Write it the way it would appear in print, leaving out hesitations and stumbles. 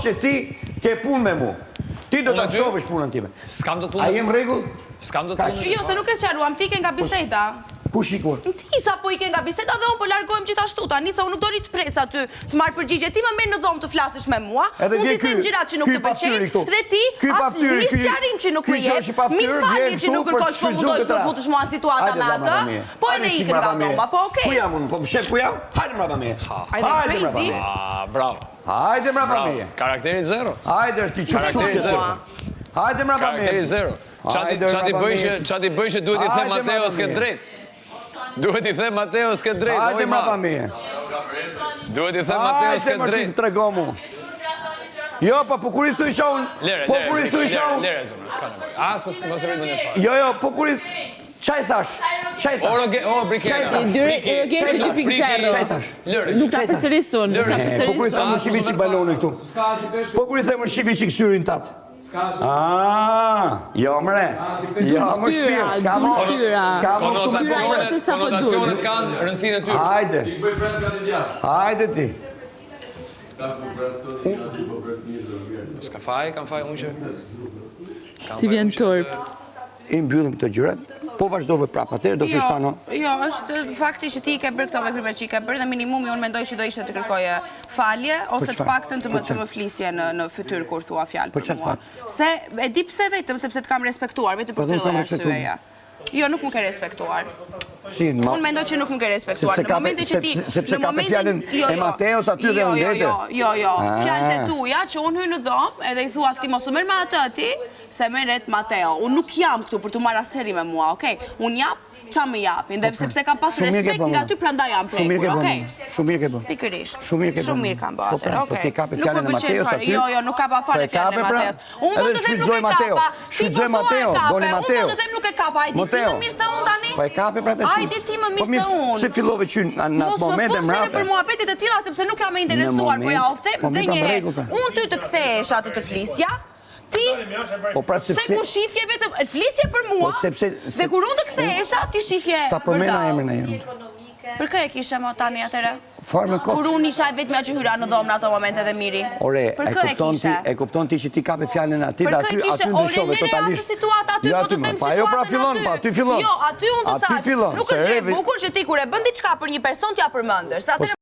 që ti ke punë me mu. Ti do ta shohësh punën time. S'kam do të punë. A jem rregull? S'kam do të punë. Jo, se nuk e sqaruam, ti ke nga biseda. Ku shikuar? Ti sa po i ke nga biseda dhe unë po largohem gjithashtu. Tani sa unë nuk do ri të pres aty të marr përgjigje. Ti më merr në dhomë të flasësh me mua. Edhe unë ti them gjërat që nuk të pëlqejnë. Dhe ti asnjë sqarim që nuk më jep. Mi falni që nuk kërkoj të mundosh të futesh mua në situata me atë. Po edhe ikën nga dhoma, po okay. Ku jam unë? Po shef ku jam? Hajde mbrapa me. Hajde crazy. Bravo. Hajde mbrapa me. Karakteri 0. Hajde ti çu. Hajde mbrapa me. Karakteri 0. Çati bëj që duhet i them Mateo s'ke drejt. Duhet i them Mateo s'ke drejt. Hajde mbrapa me. Duhet i them Mateo s'ke drejt. Hajde më trego mu. Jo, po kur i thysha unë. Po kur i thysha unë. Lere zemra, s'ka nevojë. As mos e rritë në fare. Jo, po kur i çaj thash? Çaj thash? Brikena. Rogeri 2.0. Nuk ta përsërisun. Po kur i them shivi çik baloni këtu. Po kur i them shivi çik syrin tat. Jo mre. Jo më shpirt, s'ka më. Konotacionet kanë rëndësinë e tyre. Hajde. Hajde ti. S'ka faj, kam faj unë që. Si vjen turp. I mbyllim këto gjërat. Po vazhdove prap, atëherë do fish tano. Jo, është fakti që ti i ke bërë këto veprime që i ke bërë dhe minimumi unë mendoj që do ishte të kërkoje falje ose të paktën të më flisje në fytyrë kur thua fjalë për mua. Se e di pse vetëm sepse të kam respektuar, vetëm për këtë arsyeja. Jo, nuk më ke respektuar. Unë mendoj që nuk më ke respektuar. Sepse ka për fjallën e Mateos aty dhe unë drejtë? Jo. Fjallët e tuja që unë hynë në dhomë edhe i thua këti mos u merr me atë ti, se merret Mateo. Unë nuk jam këtu për të marrë aseri me mua, okej? Unë jap qa më japin, dhe sepse kam pasur respekt nga ty prandaj jam prekur, okej? Shumë mirë ke bërë. Pikërisht. Shumë mirë kam bërë atër, Po ti kape fjallën e Mateos aty? Jo, nuk ka pa fare fjallën e Mateos. Unë do të them nuk e kapa. Shfrytëzoj Mateo, doni Mateo. Unë do të them nuk e kapa, hajdi ti më mirë se unë tani. Po e kape pra të shumë. Hajdi ti më mirë se unë. Se fillove që në atë moment e mrape. Për muhabetit e tilla sepse nuk jam e interesuar, po ja u them dhe një herë. Unë ty të kthehesh atë të flisja. Ti, se kur shifje vetëm, flisje për mua, dhe kur unë të kthehesha, ti shifje sta përmena emrin e jam. Për kë e kishe më tani atëre? Farë me kot. Kur unë isha vetëm që hyra në dhomë në ato momente dhe miri. Ore, e kupton ti që ti kape fjallën ati dhe aty ndryshove totalisht. Jo, aty më pa jo pra fillon, pa aty fillon. Jo, aty unë të thash, nuk është e bukur që ti kur e bën diçka për një person t'ja përmendesh.